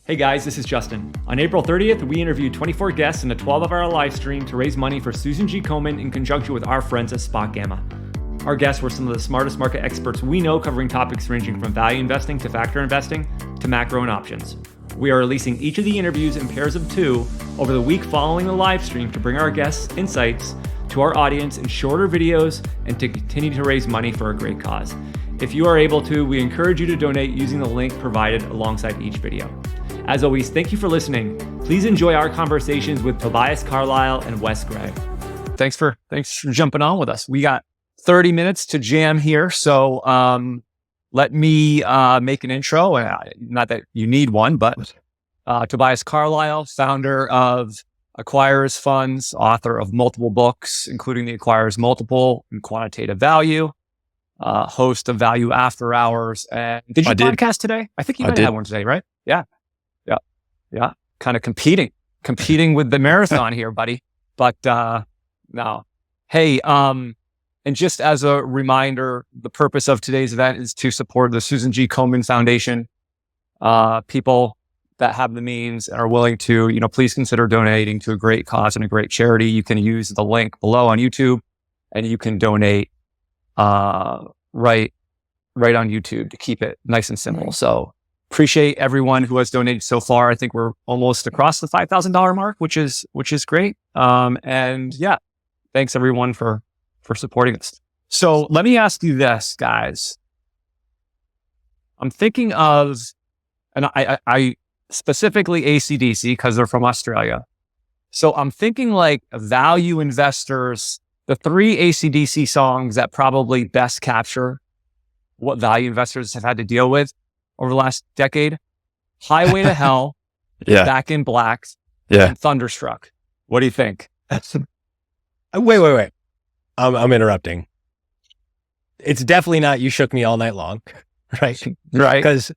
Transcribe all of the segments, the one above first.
Hey guys, this is Justin. On April 30th, we interviewed 24 guests in a 12-hour live stream to raise money for Susan G. Komen in conjunction with our friends at Spot Gamma. Our guests were some of the smartest market experts we know, covering topics ranging from value investing to factor investing to macro and options. We are releasing each of the interviews in pairs of 2 over the week following the live stream to bring our guests' insights to our audience in shorter videos and to continue to raise money for a great cause. If you are able to, we encourage you to donate using the link provided alongside each video. As always, thank you for listening. Please enjoy our conversations with Tobias Carlisle and Wes Gray. Thanks for jumping on with us. We got 30 minutes to jam here. So let me make an intro. Not that you need one, but Tobias Carlisle, founder of Acquirers Funds, author of multiple books, including The Acquirers Multiple and Quantitative Value, host of Value After Hours. And did you podcast today? I think you might have one today, right? Yeah. Kind of competing with the marathon here, buddy. But no. Hey, and just as a reminder, the purpose of today's event is to support the Susan G. Komen Foundation. People that have the means and are willing to, please consider donating to a great cause and a great charity. You can use the link below on YouTube, and you can donate right on YouTube to keep it nice and simple. So appreciate everyone who has donated so far. I think we're almost across the $5,000 mark, which is great. And yeah, thanks everyone for supporting us. So let me ask you this, guys. I'm thinking of, and I specifically AC/DC because they're from Australia. So I'm thinking like value investors, the 3 AC/DC songs that probably best capture what value investors have had to deal with over the last decade: Highway to Hell, Back in Black, and Thunderstruck. What do you think? Wait. I'm interrupting. It's definitely not You Shook Me All Night Long, right? Right. Because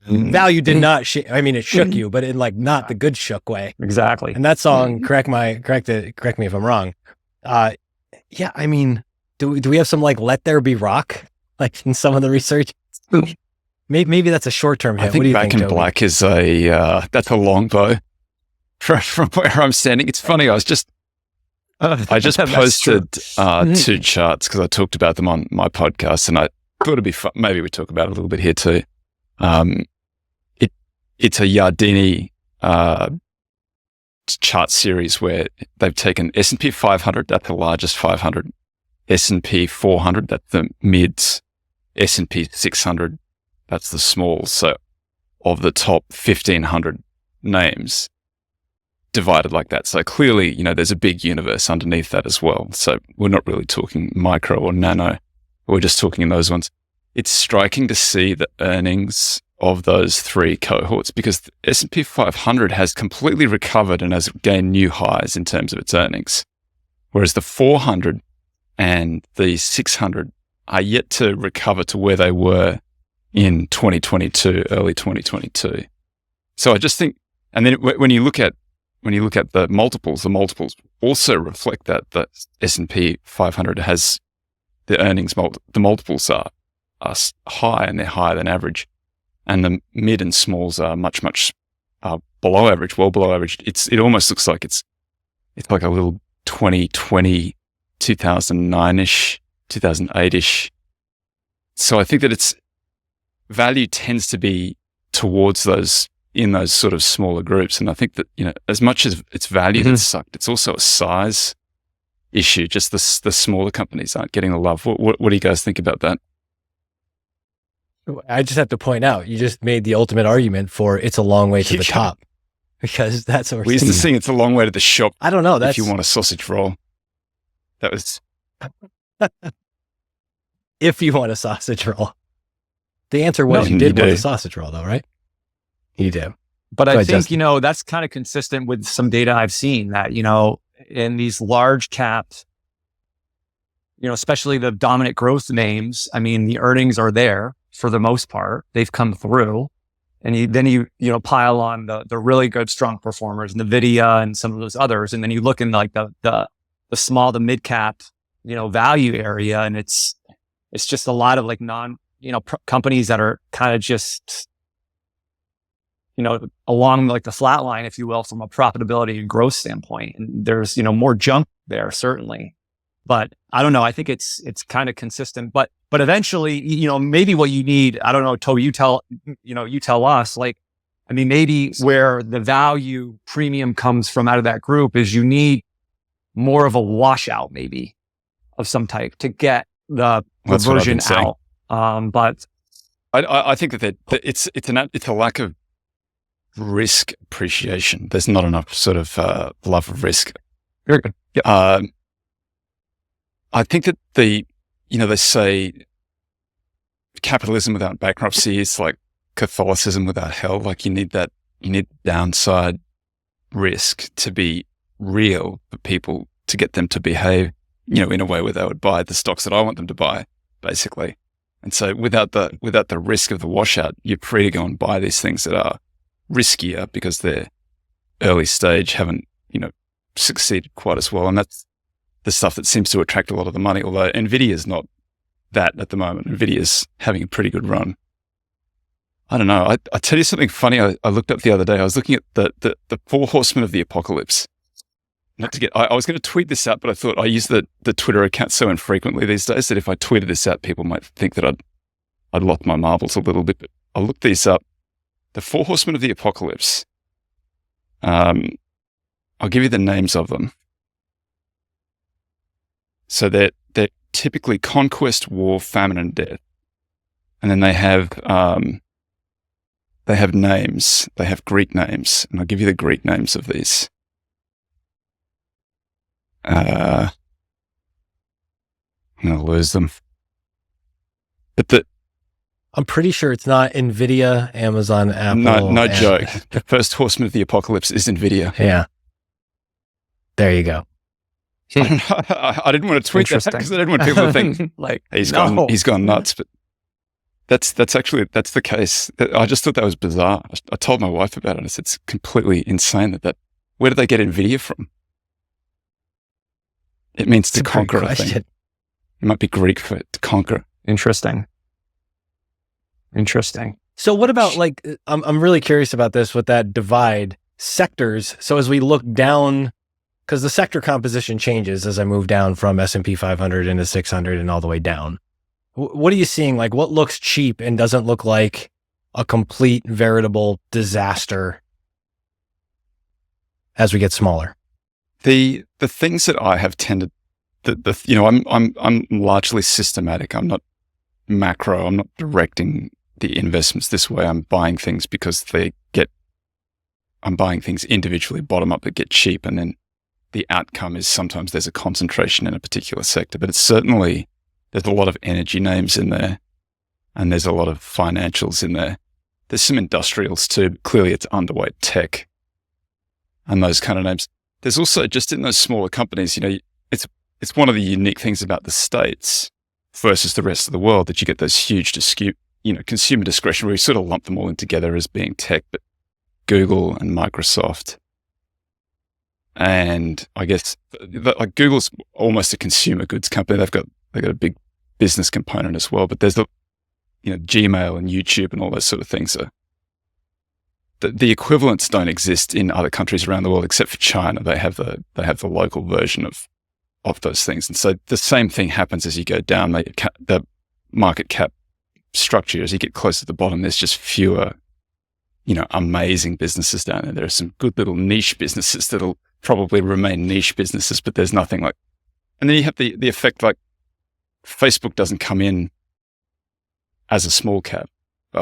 value did not, it shook you, but in like not the good shook way. Exactly. And that song, correct me if I'm wrong. Yeah, I mean, do we have some like Let There Be Rock, like in some of the research? Maybe that's a short-term hit. I think Back in Black is that's a longbow from where I'm standing. It's funny. I just posted 2 charts because I talked about them on my podcast, and I thought it'd be fun. Maybe we talk about it a little bit here too. It's a Yardeni chart series where they've taken S&P 500, that's the largest 500, S&P 400, that's the mids, S&P 600, that's the small. So of the top 1,500 names divided like that. So clearly, there's a big universe underneath that as well. So we're not really talking micro or nano. We're just talking in those ones. It's striking to see the earnings of those 3 cohorts, because the S&P 500 has completely recovered and has gained new highs in terms of its earnings. Whereas the 400 and the 600 are yet to recover to where they were in 2022, early 2022. So I just think, and then when you look at the multiples also reflect that the S&P 500 has the earnings, the multiples are high, and they're higher than average. And the mid and smalls are much below average, well below average. It almost looks like it's like a little 2020, 2009-ish, 2008-ish. So I think that value tends to be towards in those sort of smaller groups. And I think that, as much as it's value that's sucked, it's also a size issue. Just the smaller companies aren't getting the love. What do you guys think about that? I just have to point out, you just made the ultimate argument for it's a long way to the top, because that's what we used to sing. It's a long way to the shop. I don't know. If you want a sausage roll, that was. If you want a sausage roll, the answer was you did want a sausage roll, though, right? You do. But I think, that's kind of consistent with some data I've seen that, in these large caps, especially the dominant growth names, I mean, the earnings are there for the most part. They've come through. And then you pile on the really good, strong performers, NVIDIA and some of those others. And then you look in like the small to mid cap, value area. And it's just a lot of like companies that are kind of just, along like the flat line, if you will, from a profitability and growth standpoint. And there's, more junk there, certainly. But I don't know. I think it's kind of consistent, but eventually, maybe what you need, I don't know, Toby, you tell us, maybe where the value premium comes from out of that group is you need more of a washout, maybe of some type to get the version out. But I think that it's a lack of risk appreciation. There's not enough sort of love of risk. Very good. Yep. I think that they say capitalism without bankruptcy is like Catholicism without hell. Like you need downside risk to be real for people, to get them to behave, in a way where they would buy the stocks that I want them to buy, basically. And so without the risk of the washout, you're free to go and buy these things that are riskier because they're early stage, haven't, succeeded quite as well. And that's the stuff that seems to attract a lot of the money, although NVIDIA's not that at the moment. NVIDIA's having a pretty good run. I don't know. I tell you something funny. I looked up the other day. I was looking at the four horsemen of the apocalypse. I was going to tweet this out, but I thought I use the Twitter account so infrequently these days that if I tweeted this out, people might think that I'd lost my marbles a little bit. But I'll look these up. The four horsemen of the apocalypse. I'll give you the names of them. So they're typically conquest, war, famine, and death. And then they have names. They have Greek names. And I'll give you the Greek names of these. I'm going to lose them. But I'm pretty sure it's not NVIDIA, Amazon, Apple. No joke. The first horseman of the apocalypse is NVIDIA. Yeah. There you go. I didn't want to tweet that because I didn't want people to think like he's gone nuts. But that's the case. I just thought that was bizarre. I told my wife about it. I said it's completely insane that where did they get NVIDIA from? It means to conquer a thing. It might be Greek for to conquer. Interesting. So what about I'm really curious about this with that divide sectors. So as we look down, because the sector composition changes as I move down from S&P 500 into 600 and all the way down. What are you seeing? Like what looks cheap and doesn't look like a complete veritable disaster as we get smaller? The things that I have tended, I'm largely systematic. I'm not macro. I'm not directing the investments this way. I'm buying things because I'm buying things individually, bottom up, that get cheap, and then the outcome is sometimes there's a concentration in a particular sector, but it's certainly, there's a lot of energy names in there and there's a lot of financials in there. There's some industrials too, but clearly it's underweight tech and those kind of names. There's also just in those smaller companies, it's one of the unique things about the States versus the rest of the world that you get those huge consumer discretion where you sort of lump them all in together as being tech, but Google and Microsoft. And I guess like Google's almost a consumer goods company. They've got a big business component as well, but there's Gmail and YouTube and all those sort of things. The equivalents don't exist in other countries around the world except for China. They have the local version of those things. And so the same thing happens as you go down the market cap structure. As you get closer to the bottom, there's just fewer, amazing businesses down there. There are some good little niche businesses that'll probably remain niche businesses, but there's nothing like, and then you have the effect like Facebook doesn't come in as a small cap,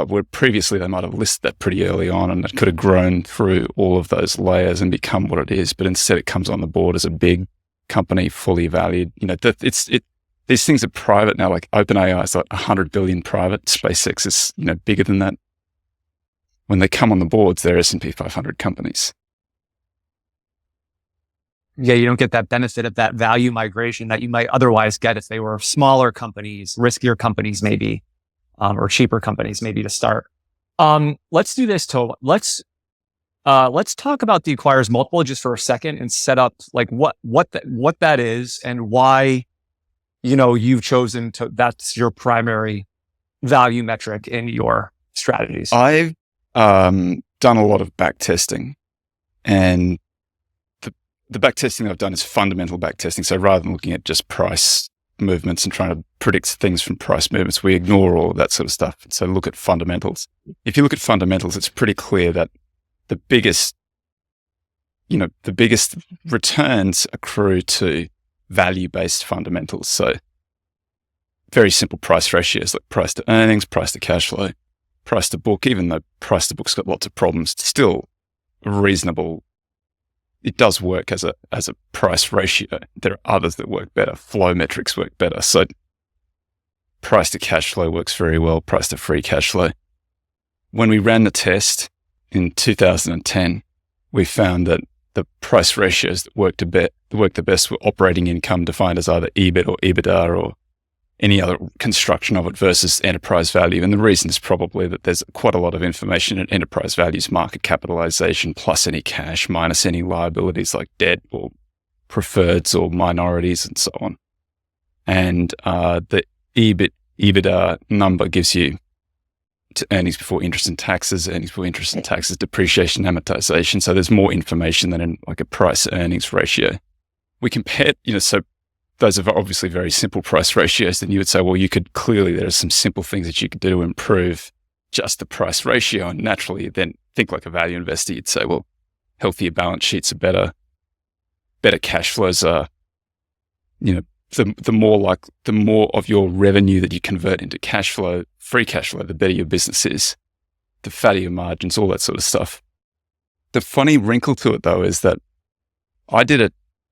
where previously they might have listed that pretty early on and it could have grown through all of those layers and become what it is. But instead it comes on the board as a big company, fully valued. These things are private now, like OpenAI is like 100 billion private. SpaceX is, bigger than that. When they come on the boards, they're S&P 500 companies. Yeah, you don't get that benefit of that value migration that you might otherwise get if they were smaller companies, riskier companies maybe, or cheaper companies maybe to start. Let's do this, Toby. Let's talk about the acquirer's multiple just for a second and set up like what that is and why, you've chosen that's your primary value metric in your strategies. I've done a lot of back testing, and the back testing I've done is fundamental back testing. So rather than looking at just price movements and trying to predict things from price movements, we ignore all of that sort of stuff. So look at fundamentals. If you look at fundamentals, it's pretty clear that the biggest returns accrue to value-based fundamentals. So very simple price ratios like price to earnings, price to cash flow, price to book. Even though price to book's got lots of problems, it's still reasonable. It does work as a price ratio. There are others that work better. Flow metrics work better. So price to cash flow works very well. Price to free cash flow. When we ran the test in 2010, we found that the price ratios that worked the best were operating income defined as either EBIT or EBITDA or any other construction of it versus enterprise value. And the reason is probably that there's quite a lot of information in enterprise values, market capitalization, plus any cash, minus any liabilities like debt or preferreds or minorities and so on. And the EBITDA number gives you to earnings before interest and taxes, depreciation, amortization. So there's more information than in like a price earnings ratio. We compared, so those are obviously very simple price ratios. Then you would say, well, there are some simple things that you could do to improve just the price ratio. And naturally, then think like a value investor. You'd say, well, healthier balance sheets are better cash flows are, the more of your revenue that you convert into cash flow, free cash flow, the better your business is, the fatter your margins, all that sort of stuff. The funny wrinkle to it though is that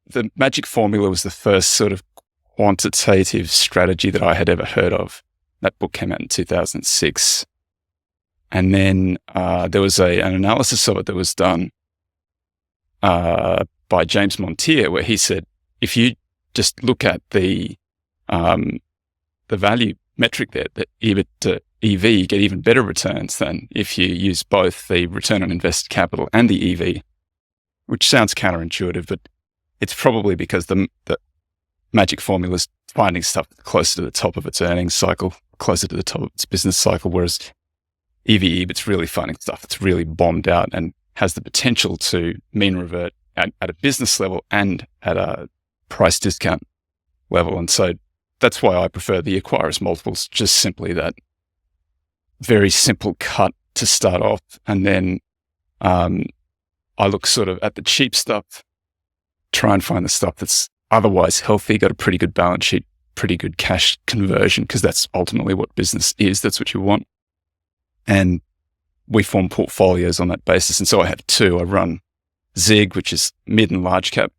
the magic formula was the first sort of quantitative strategy that I had ever heard of. That book came out in 2006. And then there was an analysis of it that was done by James Montier, where he said, if you just look at the value metric there, the EBIT to EV, you get even better returns than if you use both the return on invested capital and the EV, which sounds counterintuitive, but it's probably because the magic formula is finding stuff closer to the top of its earnings cycle, closer to the top of its business cycle, whereas EV/EBIT's really finding stuff that's really bombed out and has the potential to mean revert at a business level and at a price discount level. And so that's why I prefer the acquirer's multiples, just simply that very simple cut to start off. And then I look sort of at the cheap stuff, try and find the stuff that's otherwise healthy, got a pretty good balance sheet, pretty good cash conversion, because that's ultimately what business is. That's what you want. And we form portfolios on that basis. And so I have two. I run ZIG, which is mid and large cap.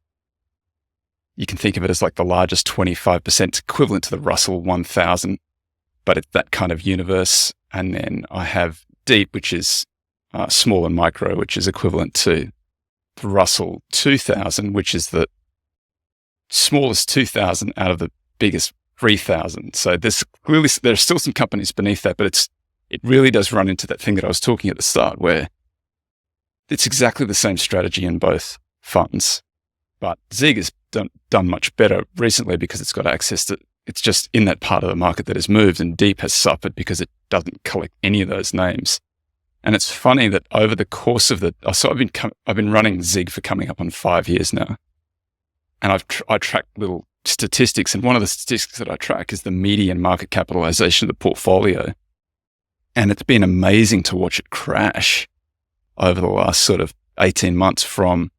You can think of it as like the largest 25%, equivalent to the Russell 1000, but it's that kind of universe. And then I have Deep, which is small and micro, which is equivalent to the Russell 2000, which is the smallest 2000 out of the biggest 3000. So there's still some companies beneath that, but it really does run into that thing that I was talking at the start, where it's exactly the same strategy in both funds. But ZIG has done much better recently because it's got access to, it's just in that part of the market that has moved, and Deep has suffered because it doesn't collect any of those names. And it's funny that over the course of I've been running ZIG for coming up on 5 years now. And I track little statistics, and one of the statistics that I track is the median market capitalization of the portfolio. And it's been amazing to watch it crash over the last sort of 18 months from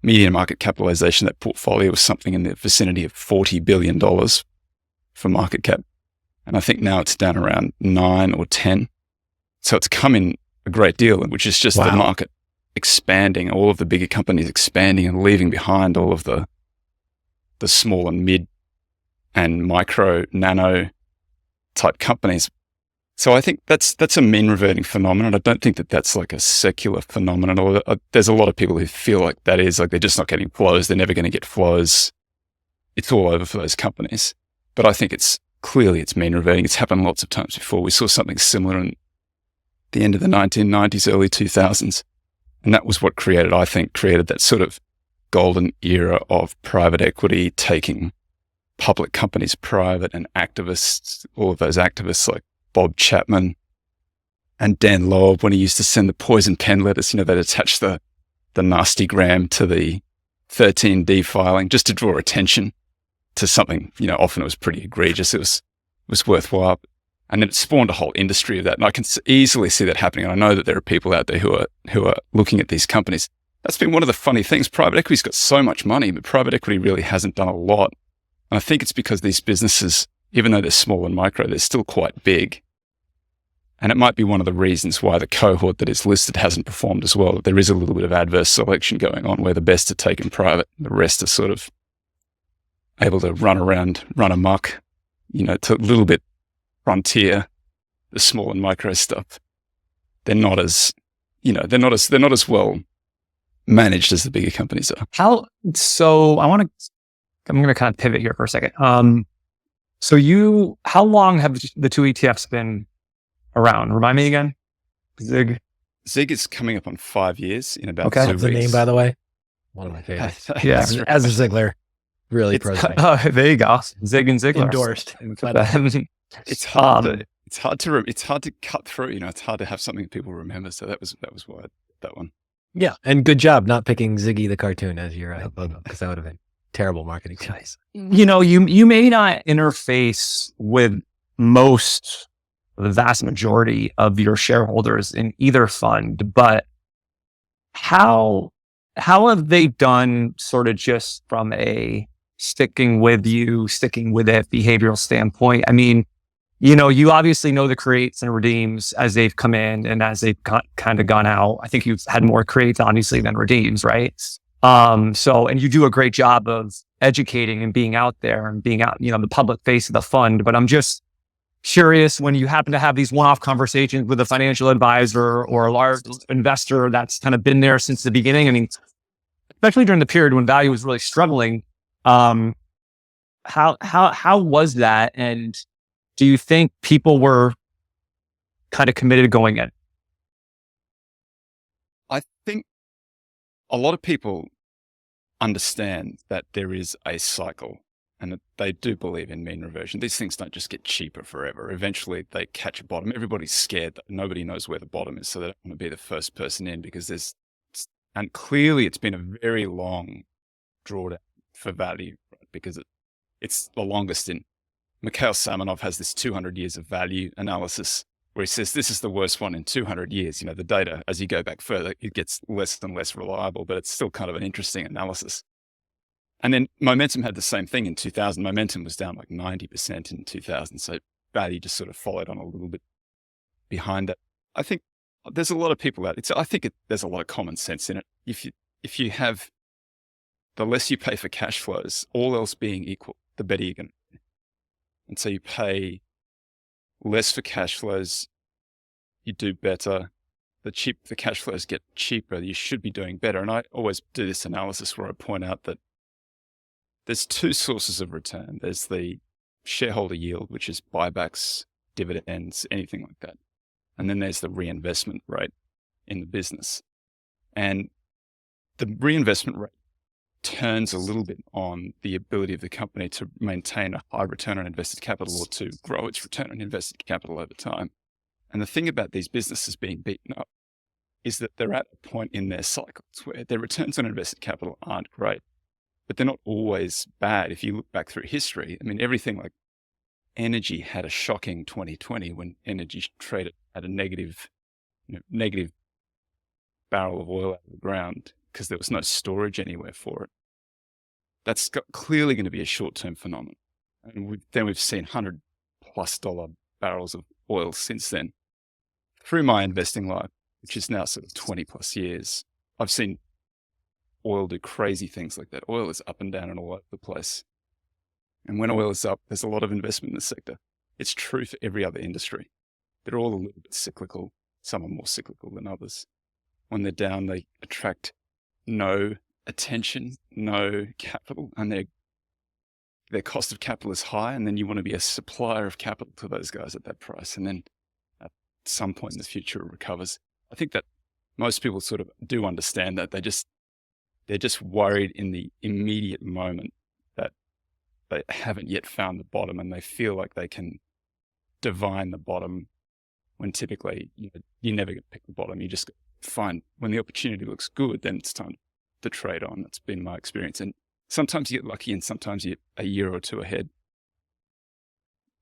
median market capitalization. That portfolio was something in the vicinity of $40 billion for market cap. And I think now it's down around 9 or 10. So it's come in a great deal, which is just the market expanding, all of the bigger companies expanding and leaving behind all of the small and mid and micro, nano type companies. So I think that's a mean reverting phenomenon. I don't think that that's like a secular phenomenon. Or there's a lot of people who feel like that is like they're just not getting flows. They're never going to get flows. It's all over for those companies. But I think it's mean reverting. It's happened lots of times before. We saw something similar in the end of the 1990s, early 2000s. And that was what created that sort of golden era of private equity taking public companies private, and activists, all of those activists like Bob Chapman, and Dan Loeb, when he used to send the poison pen letters, they'd attach the nasty gram to the 13D filing just to draw attention to something, often it was pretty egregious. It was worthwhile. And then it spawned a whole industry of that. And I can easily see that happening. And I know that there are people out there who are looking at these companies. That's been one of the funny things. Private equity's got so much money, but private equity really hasn't done a lot. And I think it's because these businesses, even though they're small and micro, they're still quite big. And it might be one of the reasons why the cohort that is listed hasn't performed as well. There is a little bit of adverse selection going on where the best are taken private. The rest are sort of able to run amok, to a little bit frontier, the small and micro stuff. They're not as well managed as the bigger companies are. I'm going to kind of pivot here for a second. How long have the two ETFs been around? Remind me again. Zig is coming up on 5 years in about 2 That's weeks. the name, by the way. One of my favorites. Yeah. As a Ziegler, really pros. There you go. Zig and Ziglar. Endorsed. It's hard to cut through. It's hard to have something that people remember. So that was why that one. Yeah, and good job not picking Ziggy the cartoon as your logo, because that would have been terrible marketing choice. You may not interface with the vast majority of your shareholders in either fund, but how have they done sort of just from a sticking with it behavioral standpoint? I mean, you obviously know the creates and redeems as they've come in and as they've kind of gone out. I think you've had more creates obviously than redeems, right? And you do a great job of educating and being out there and being out, the public face of the fund. But I'm just curious, when you happen to have these one-off conversations with a financial advisor or a large investor that's kind of been there since the beginning. I mean, especially during the period when value was really struggling. How was that? And do you think people were kind of committed going in? I think a lot of people understand that there is a cycle and that they do believe in mean reversion. These things don't just get cheaper forever. Eventually they catch a bottom. Everybody's scared that nobody knows where the bottom is, so they don't want to be the first person in because and clearly it's been a very long drawdown for value, right? Because it's the longest in. Mikhail Samanov has this 200 years of value analysis where he says this is the worst one in 200 years. The data, as you go back further, it gets less and less reliable, but it's still kind of an interesting analysis. And then Momentum had the same thing in 2000. Momentum was down like 90% in 2000. So value just sort of followed on a little bit behind that. I think there's a lot of people out. There's a lot of common sense in it. If you have the less you pay for cash flows, all else being equal, the better you're going to be. And so you pay less for cash flows, you do better. The cash flows get cheaper, you should be doing better. And I always do this analysis where I point out that there's two sources of return. There's the shareholder yield, which is buybacks, dividends, anything like that. And then there's the reinvestment rate in the business. And the reinvestment rate turns a little bit on the ability of the company to maintain a high return on invested capital or to grow its return on invested capital over time. And the thing about these businesses being beaten up is that they're at a point in their cycles where their returns on invested capital aren't great, but they're not always bad. If you look back through history, I mean, everything like energy had a shocking 2020 when energy traded at a negative barrel of oil out of the ground because there was no storage anywhere for it. That's clearly going to be a short-term phenomenon. And we've seen $100+ barrels of oil since then. Through my investing life, which is now sort of 20+ years, I've seen oil do crazy things like that. Oil is up and down and all over the place. And when oil is up, there's a lot of investment in the sector. It's true for every other industry. They're all a little bit cyclical. Some are more cyclical than others. When they're down, they attract no attention, no capital, and their cost of capital is high. And then you want to be a supplier of capital to those guys at that price. And then at some point in the future, it recovers. I think that most people sort of do understand that. They're just worried in the immediate moment that they haven't yet found the bottom, and they feel like they can divine the bottom when typically you're never going to pick the bottom. You just find when the opportunity looks good, then it's time to trade on. That's been my experience. And sometimes you get lucky and sometimes you're a year or two ahead.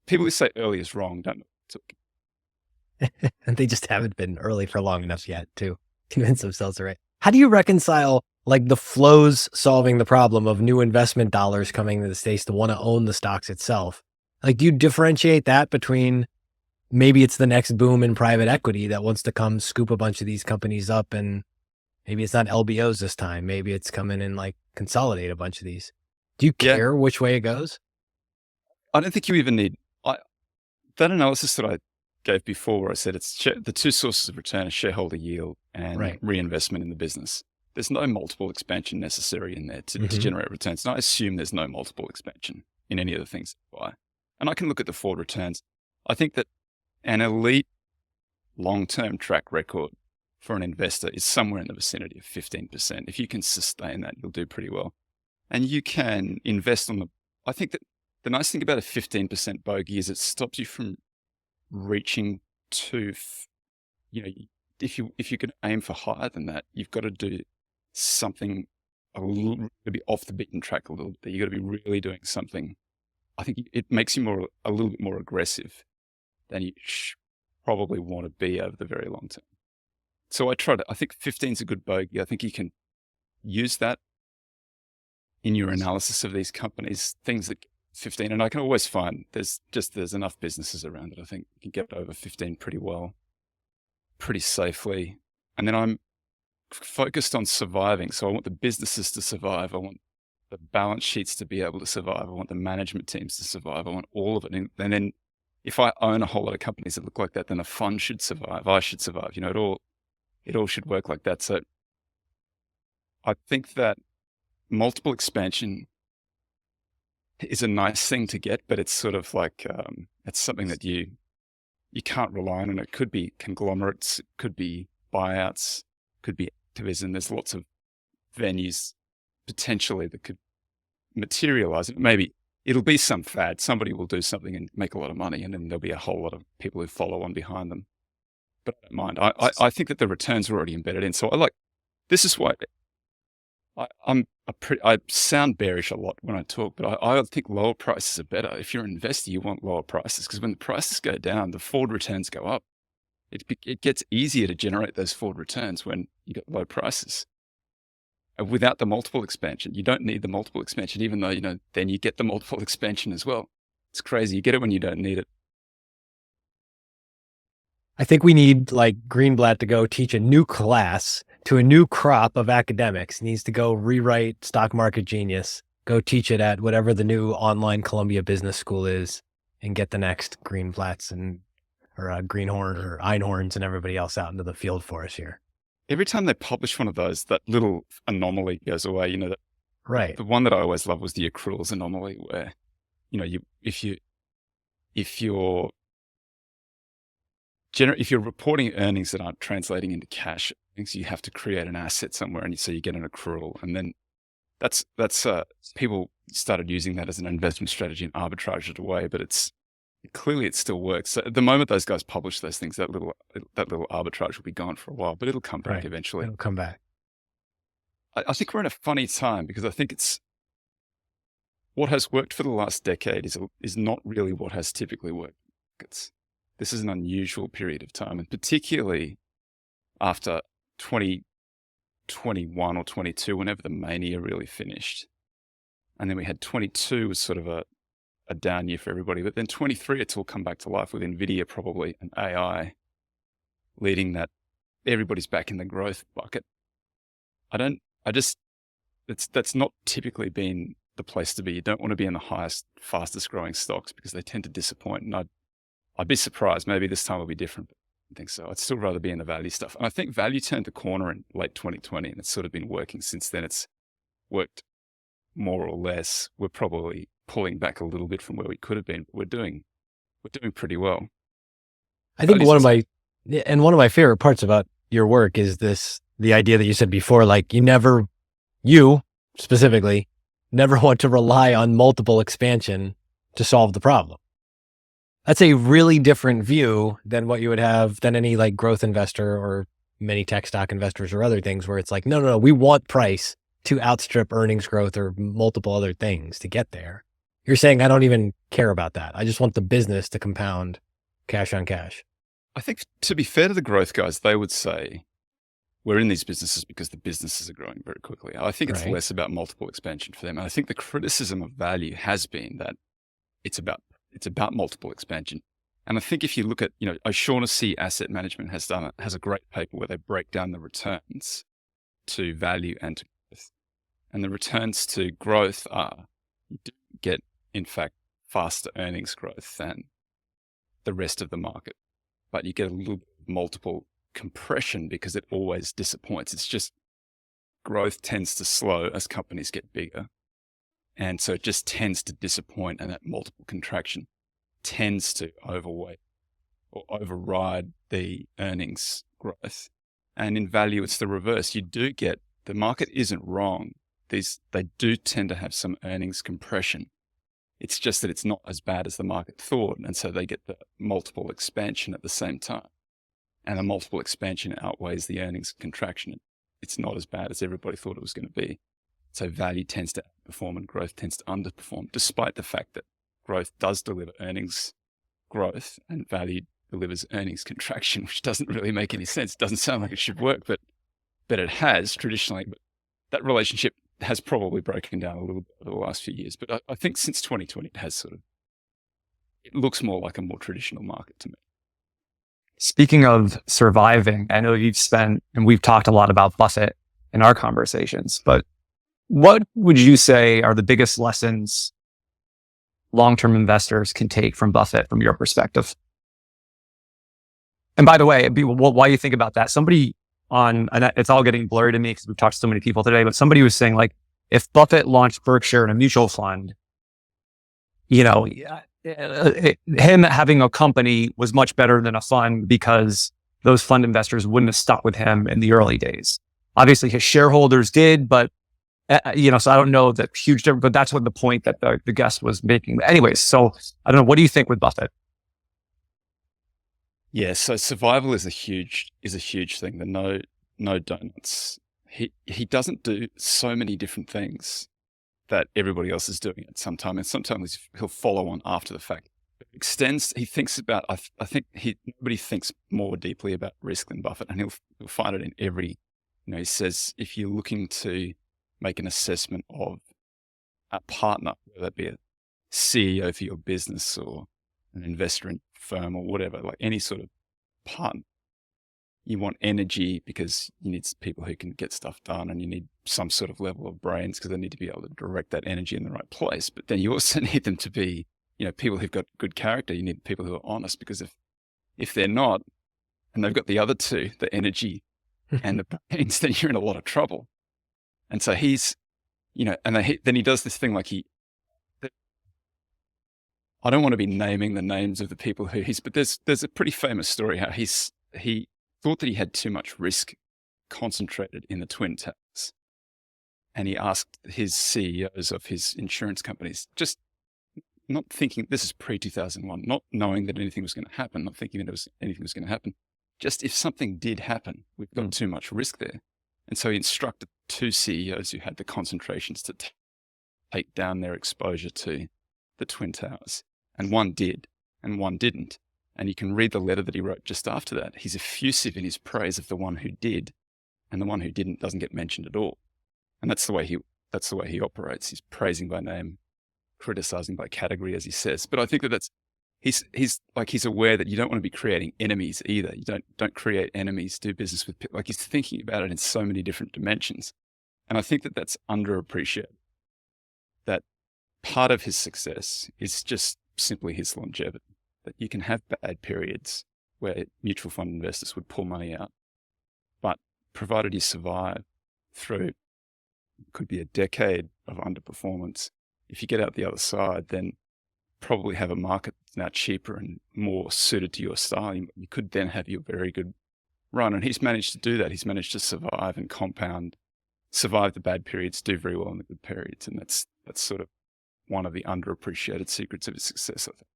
People who say early is wrong don't know. And they just haven't been early for long enough yet to convince themselves they're right. How do you reconcile like the flows solving the problem of new investment dollars coming to the States to want to own the stocks itself? Like, do you differentiate that between maybe it's the next boom in private equity that wants to come scoop a bunch of these companies up, and maybe it's not LBOs this time. Maybe it's coming and like consolidate a bunch of these. Do you care which way it goes? I don't think you even need that analysis that I gave before, where I said it's the two sources of return are shareholder yield and reinvestment in the business. There's no multiple expansion necessary in there to generate returns. And I assume there's no multiple expansion in any of the things I buy. And I can look at the forward returns. I think that an elite long-term track record for an investor is somewhere in the vicinity of 15%. If you can sustain that, you'll do pretty well. And you can invest I think that the nice thing about a 15% bogey is it stops you from reaching to, if you can aim for higher than that, you've got to do something a little bit off the beaten track a little bit. You've got to be really doing something. I think it makes you a little bit more aggressive than you probably want to be over the very long term. So I think 15 is a good bogey. I think you can use that in your analysis of these companies, things that 15, and I can always find there's enough businesses around that I think you can get over 15 pretty well, pretty safely. And then I'm focused on surviving. So I want the businesses to survive. I want the balance sheets to be able to survive. I want the management teams to survive. I want all of it. And then if I own a whole lot of companies that look like that, then the fund should survive. I should survive. It all should work like that. So I think that multiple expansion is a nice thing to get, but it's sort of like, it's something that you can't rely on. And it could be conglomerates, it could be buyouts, could be activism. There's lots of venues potentially that could materialize. Maybe it'll be some fad. Somebody will do something and make a lot of money, and then there'll be a whole lot of people who follow on behind them. But I don't mind. I think that the returns are already embedded in. So this is why I sound bearish a lot when I talk, but I think lower prices are better. If you're an investor, you want lower prices, because when the prices go down, the forward returns go up. It gets easier to generate those forward returns when you get low prices. Without the multiple expansion, you don't need the multiple expansion, even though, then you get the multiple expansion as well. It's crazy. You get it when you don't need it. I think we need Greenblatt to go teach a new class to a new crop of academics. He needs to go rewrite Stock Market Genius, go teach it at whatever the new online Columbia Business School is, and get the next Greenblatts or Greenhorn or Einhorns and everybody else out into the field for us here. Every time they publish one of those, that little anomaly goes away. Right. The one that I always loved was the accruals anomaly, where, if you're reporting earnings that aren't translating into cash, you have to create an asset somewhere, and so you get an accrual, and then that's people started using that as an investment strategy and arbitrage it away, but clearly it still works. So at the moment those guys publish those things, that little arbitrage will be gone for a while, but it'll come back eventually. It'll come back. I think we're in a funny time, because I think it's what has worked for the last decade is not really what has typically worked. This is an unusual period of time, and particularly after 2021 or 22, whenever the mania really finished. And then we had 22 was sort of a down year for everybody. But then 23, it's all come back to life with NVIDIA probably and AI leading that. Everybody's back in the growth bucket. That's not typically been the place to be. You don't want to be in the highest, fastest growing stocks, because they tend to disappoint. And I'd be surprised. Maybe this time will be different, but I think so. I'd still rather be in the value stuff. And I think value turned the corner in late 2020, and it's sort of been working since then. It's worked more or less. We're probably pulling back a little bit from where we could have been, but we're doing pretty well. I think one of my favorite parts about your work is the idea that you said before, you specifically never want to rely on multiple expansion to solve the problem. That's a really different view than what you would have than any like growth investor or many tech stock investors or other things where it's like, no, we want price to outstrip earnings growth or multiple other things to get there. You're saying I don't even care about that. I just want the business to compound cash on cash. I think to be fair to the growth guys, they would say we're in these businesses because the businesses are growing very quickly. I think it's less about multiple expansion for them. And I think the criticism of value has been that it's about multiple expansion. And I think if you look at, O'Shaughnessy Asset Management has a great paper where they break down the returns to value and to growth. And the returns to growth are, you do get, in fact, faster earnings growth than the rest of the market. But you get a little bit of multiple compression because it always disappoints. It's just growth tends to slow as companies get bigger. And so it just tends to disappoint, and that multiple contraction tends to overweight or override the earnings growth. And in value, it's the reverse. You do get, the market isn't wrong. They do tend to have some earnings compression. It's just that it's not as bad as the market thought. And so they get the multiple expansion at the same time. And the multiple expansion outweighs the earnings contraction. It's not as bad as everybody thought it was going to be. So value tends to outperform and growth tends to underperform, despite the fact that growth does deliver earnings growth and value delivers earnings contraction, which doesn't really make any sense. It doesn't sound like it should work, but it has traditionally. But that relationship has probably broken down a little bit over the last few years. But I think since 2020, it looks more like a more traditional market to me. Speaking of surviving, I know you've spent, and we've talked a lot about Buffett in our conversations, but what would you say are the biggest lessons long-term investors can take from Buffett from your perspective? And by the way, while you think about that, and it's all getting blurry to me because we've talked to so many people today, but somebody was saying like, if Buffett launched Berkshire in a mutual fund, him having a company was much better than a fund because those fund investors wouldn't have stuck with him in the early days. Obviously his shareholders did, but so I don't know the huge difference, but that's what the point that the guest was making. Anyways, so I don't know. What do you think with Buffett? Yeah, so survival is a huge thing. The no donuts. He doesn't do so many different things that everybody else is doing at some time, and sometimes he'll follow on after the fact. He thinks about. I think nobody thinks more deeply about risk than Buffett, and he'll find it in every. He says if you're looking to make an assessment of a partner, whether that be a CEO for your business or an investor in a firm or whatever, like any sort of partner, you want energy because you need people who can get stuff done, and you need some sort of level of brains because they need to be able to direct that energy in the right place. But then you also need them to be, people who've got good character. You need people who are honest, because if they're not, and they've got the other two, the energy and the brains, then you're in a lot of trouble. And so he's, and then he does this thing like I don't want to be naming the names of the people but there's a pretty famous story how he thought that he had too much risk concentrated in the Twin Towers. And he asked his CEOs of his insurance companies, just not thinking, this is pre-2001, not knowing that anything was going to happen, not thinking that anything was going to happen. Just if something did happen, we've got too much risk there. And so he instructed two CEOs who had the concentrations to take down their exposure to the Twin Towers. And one did, and one didn't. And you can read the letter that he wrote just after that. He's effusive in his praise of the one who did, and the one who didn't doesn't get mentioned at all. And that's the way he operates. He's praising by name, criticizing by category, as he says. But I think that he's aware that you don't want to be creating enemies either. You don't create enemies, do business with people. Like, he's thinking about it in so many different dimensions. And I think that that's underappreciated. That part of his success is just simply his longevity. That you can have bad periods where mutual fund investors would pull money out, but provided you survive through, could be a decade of underperformance, if you get out the other side, then probably have a market that's now cheaper and more suited to your style. You could then have your very good run. And he's managed to do that. He's managed to survive and compound, survive the bad periods, do very well in the good periods. And that's sort of one of the underappreciated secrets of his success, I think.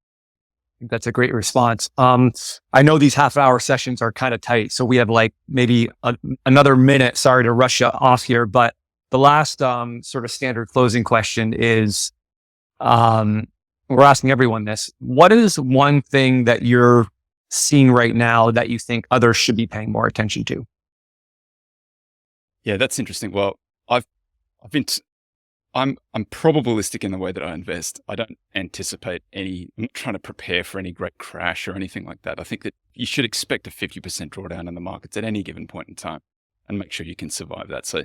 That's a great response. I know these half-hour sessions are kind of tight, so we have like maybe another minute. Sorry to rush you off here, but the last sort of standard closing question is, we're asking everyone this. What is one thing that you're seeing right now that you think others should be paying more attention to? Yeah, that's interesting. Well, I'm probabilistic in the way that I invest. I don't anticipate I'm not trying to prepare for any great crash or anything like that. I think that you should expect a 50% drawdown in the markets at any given point in time and make sure you can survive that. So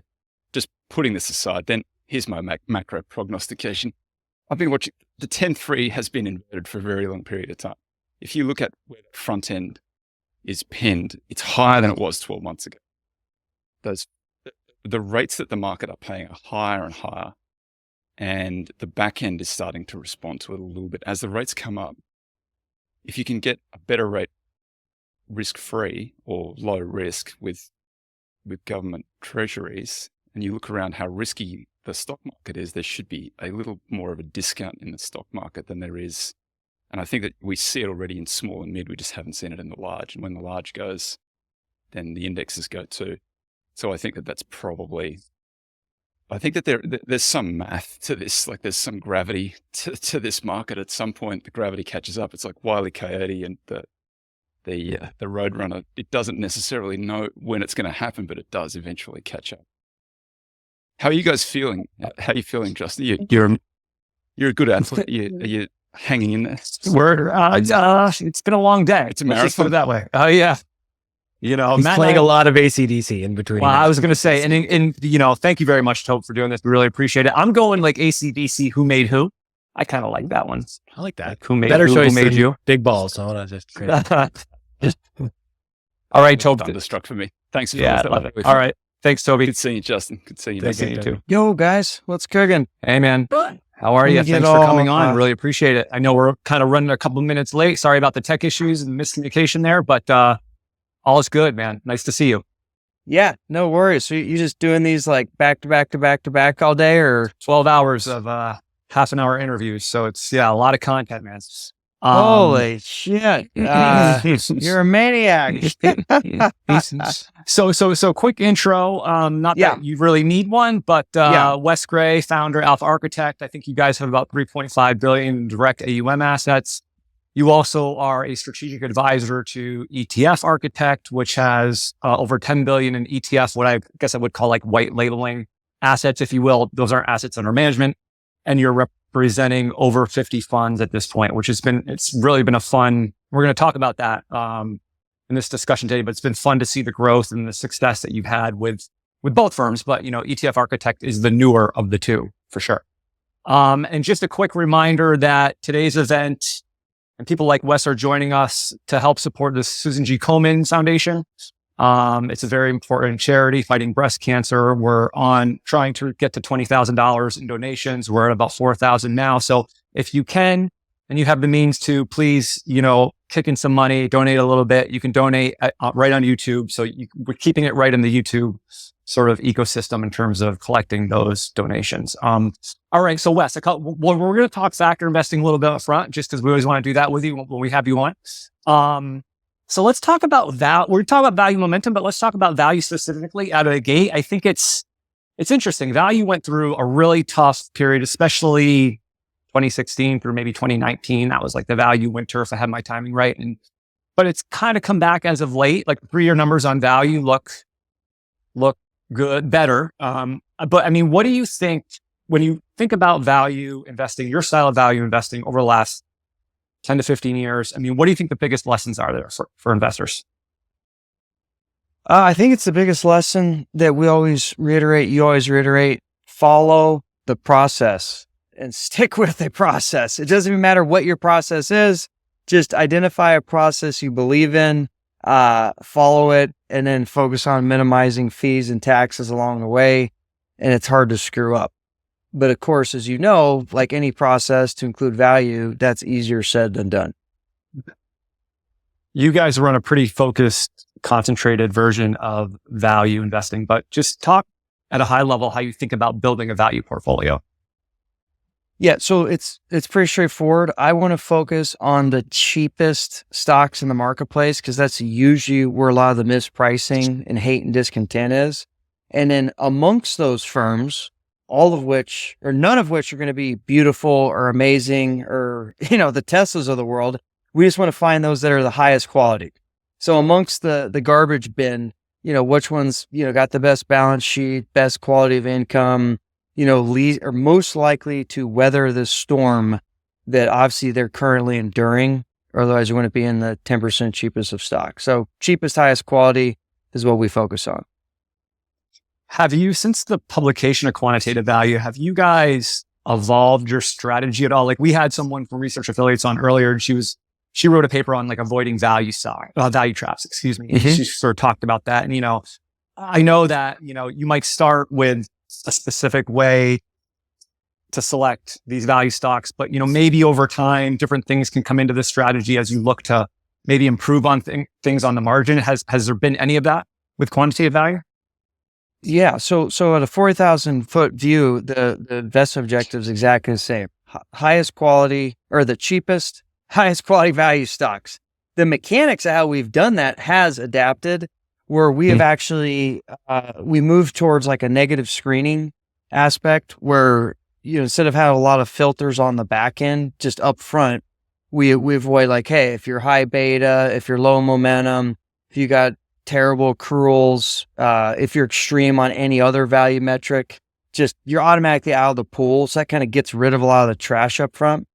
just putting this aside, then here's my macro prognostication. I've been watching, the 10-3 has been inverted for a very long period of time. If you look at where the front end is pinned, it's higher than it was 12 months ago. The rates that the market are paying are higher and higher. And the back end is starting to respond to it a little bit. As the rates come up, if you can get a better rate risk-free or low risk with government treasuries, and you look around how risky the stock market is, there should be a little more of a discount in the stock market than there is. And I think that we see it already in small and mid. We just haven't seen it in the large. And when the large goes, then the indexes go too. So I think that that's probably... I think that there's some math to this, like there's some gravity to this market. At some point, the gravity catches up. It's like Wile E. Coyote and the Roadrunner. It doesn't necessarily know when it's going to happen, but it does eventually catch up. How are you guys feeling? How are you feeling, Justin? You're a good athlete. Are you hanging in there? It's been a long day. It's a marathon. Let's just put it that way. Oh yeah. You know, he's Matt playing a lot of AC/DC in between. Well, I was going to say, and you know, thank you very much, Tope, for doing this. We really appreciate it. I'm going like AC/DC. Who made who? I kind of like that one. I like that. Like, who made better who, choice who made than you? Big balls. I want to just. All right, Tope. Thunderstruck for me. Thanks for I love it. All right, thanks, Toby. Good seeing you, Justin. Good seeing you. Good seeing you too. Yo, guys, what's cooking? Hey, man. How are you? Thanks for coming on. Really appreciate it. I know we're kind of running a couple of minutes late. Sorry about the tech issues and miscommunication there, but all is good, man. Nice to see you. Yeah, no worries. So you just doing these like back to back to back to back all day, or 12 hours of half an hour interviews? So it's a lot of content, man. Holy shit! You're a maniac. So quick intro. Not that you really need one, but Wes Gray, founder, Alpha Architect. I think you guys have about 3.5 billion in direct AUM assets. You also are a strategic advisor to ETF Architect, which has over 10 billion in ETF, what I guess I would call like white labeling assets, if you will. Those aren't assets under management. And you're representing over 50 funds at this point, which it's really been a fun, we're going to talk about that in this discussion today, but it's been fun to see the growth and the success that you've had with both firms. But, you know, ETF Architect is the newer of the two for sure. And just a quick reminder that today's event, and people like Wes are joining us to help support the Susan G. Komen Foundation. It's a very important charity fighting breast cancer. We're trying to get to $20,000 in donations. We're at about 4,000 now. So if you can, and you have the means to, please, you know, kick in some money, donate a little bit. You can donate right on YouTube. So we're keeping it right in the YouTube sort of ecosystem in terms of collecting those donations. All right. So Wes, we're going to talk factor investing a little bit up front, just because we always want to do that with you when we have you on. So let's talk about that. We're talking about value momentum, but let's talk about value specifically out of the gate. I think it's interesting. Value went through a really tough period, especially 2016 through maybe 2019. That was like the value winter, if I had my timing right. But it's kind of come back as of late. Like the 3-year numbers on value look good, better. But I mean, what do you think when you think about value investing, your style of value investing over the last 10 to 15 years? I mean, what do you think the biggest lessons are there for investors? I think it's the biggest lesson that you always reiterate, follow the process and stick with the process. It doesn't even matter what your process is. Just identify a process you believe in, follow it, and then focus on minimizing fees and taxes along the way. And it's hard to screw up. But of course, as you know, like any process to include value, that's easier said than done. You guys run a pretty focused, concentrated version of value investing, but just talk at a high level how you think about building a value portfolio. Yeah, so it's pretty straightforward. I want to focus on the cheapest stocks in the marketplace because that's usually where a lot of the mispricing and hate and discontent is. And then amongst those firms, all of which or none of which are going to be beautiful or amazing or, the Teslas of the world, we just want to find those that are the highest quality. So amongst the garbage bin, which ones, got the best balance sheet, best quality of income, least or most likely to weather the storm that obviously they're currently enduring, or otherwise you wouldn't be in the 10% cheapest of stock. So cheapest, highest quality is what we focus on. Have you, since the publication of Quantitative Value, have you guys evolved your strategy at all? Like we had someone from Research Affiliates on earlier, and she wrote a paper on like avoiding value traps, excuse me. Mm-hmm. She sort of talked about that. And, I know that, you might start with a specific way to select these value stocks, but, maybe over time, different things can come into this strategy as you look to maybe improve on things on the margin. Has there been any of that with Quantitative Value? Yeah. So at a 40,000 foot view, the investment objective is exactly the same. Highest quality or the cheapest, highest quality value stocks. The mechanics of how we've done that has adapted where we have actually, we moved towards like a negative screening aspect where, instead of having a lot of filters on the back end, just up front, we avoid like, hey, if you're high beta, if you're low momentum, if you got terrible accruals, if you're extreme on any other value metric, just you're automatically out of the pool. So that kind of gets rid of a lot of the trash up front.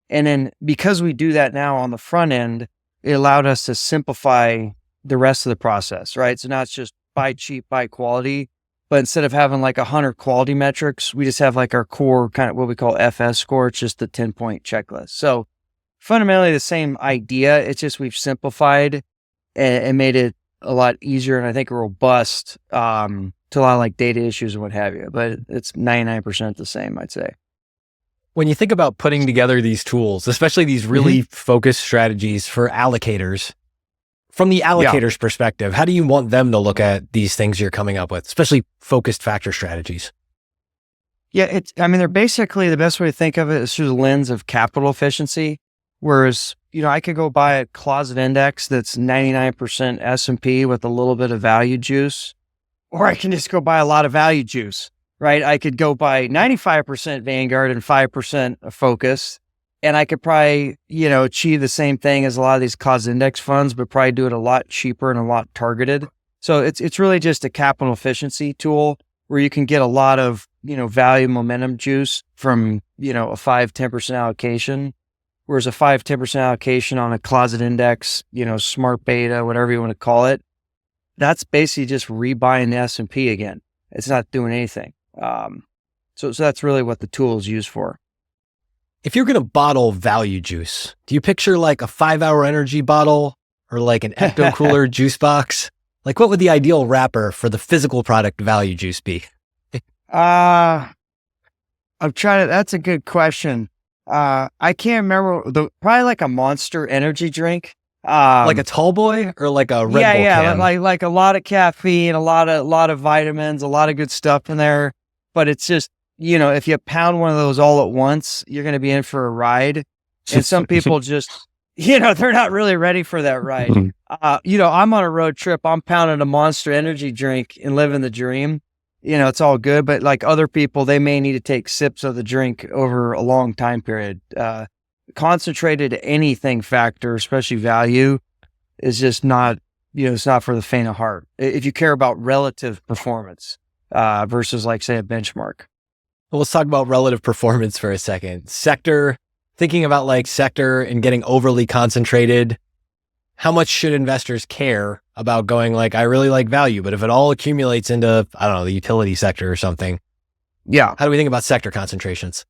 And then because we do that now on the front end, it allowed us to simplify the rest of the process, right? So now it's just buy cheap, buy quality. But instead of having like 100 quality metrics, we just have like our core kind of what we call FS score. It's just the 10-point checklist. So fundamentally the same idea. It's just we've simplified and made it a lot easier and I think robust to a lot of like data issues and what have you. But it's 99% the same, I'd say. When you think about putting together these tools, especially these really focused strategies for allocators, from the allocator's perspective, how do you want them to look at these things you're coming up with, especially focused factor strategies? Yeah, they're basically, the best way to think of it is through the lens of capital efficiency. Whereas, I could go buy a closet index that's 99% S&P with a little bit of value juice, or I can just go buy a lot of value juice, right? I could go buy 95% Vanguard and 5% Focus, and I could probably, achieve the same thing as a lot of these closet index funds, but probably do it a lot cheaper and a lot targeted. So it's really just a capital efficiency tool where you can get a lot of, value momentum juice from, a 5-10% allocation. Whereas a 5-10% allocation on a closet index, smart beta, whatever you want to call it, that's basically just rebuying the S&P again. It's not doing anything. So that's really what the tool is used for. If you're going to bottle value juice, do you picture like a 5-hour energy bottle or like an Ecto Cooler juice box? Like what would the ideal wrapper for the physical product value juice be? I'm trying to, that's a good question. I can't remember probably like a Monster energy drink. Like a tall boy or like a Red Bull can? Like a lot of caffeine, a lot of vitamins, a lot of good stuff in there. But it's just, if you pound one of those all at once, you're going to be in for a ride. And some people just, they're not really ready for that ride. I'm on a road trip. I'm pounding a Monster energy drink and living the dream. It's all good. But like other people, they may need to take sips of the drink over a long time period. Concentrated anything factor, especially value, is just not, it's not for the faint of heart. If you care about relative performance versus like, say, a benchmark. Well, let's talk about relative performance for a second. Sector, thinking about like sector and getting overly concentrated, how much should investors care about going like, I really like value, but if it all accumulates into, I don't know, the utility sector or something, how do we think about sector concentrations?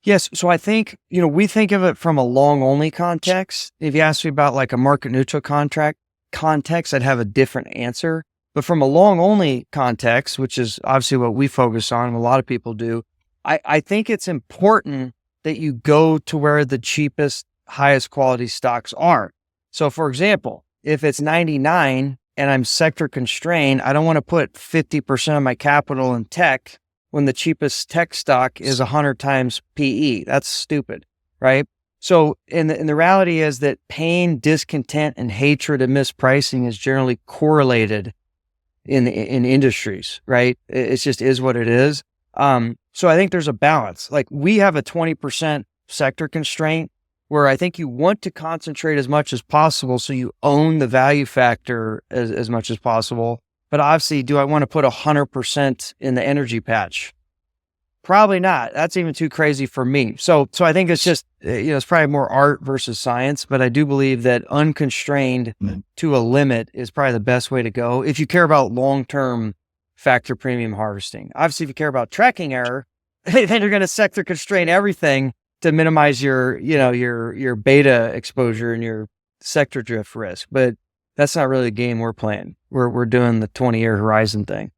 Yes. So I think, we think of it from a long only context. If you ask me about like a market neutral context, I'd have a different answer. But from a long only context, which is obviously what we focus on and a lot of people do, I think it's important that you go to where the cheapest, highest quality stocks are. So for example, if it's 99 and I'm sector constrained, I don't want to put 50% of my capital in tech when the cheapest tech stock is 100 times PE. That's stupid, right? So, and the reality is that pain, discontent, and hatred of mispricing is generally correlated in industries, right? It just is what it is. So I think there's a balance. Like we have a 20% sector constraint where I think you want to concentrate as much as possible so you own the value factor as much as possible. But obviously, do I want to put 100% in the energy patch? Probably not. That's even too crazy for me. So I think it's just, it's probably more art versus science, but I do believe that unconstrained to a limit is probably the best way to go if you care about long-term factor premium harvesting. Obviously, if you care about tracking error, then you're going to sector constrain everything to minimize your beta exposure and your sector drift risk. But that's not really the game we're playing. We're doing the 20-year horizon thing.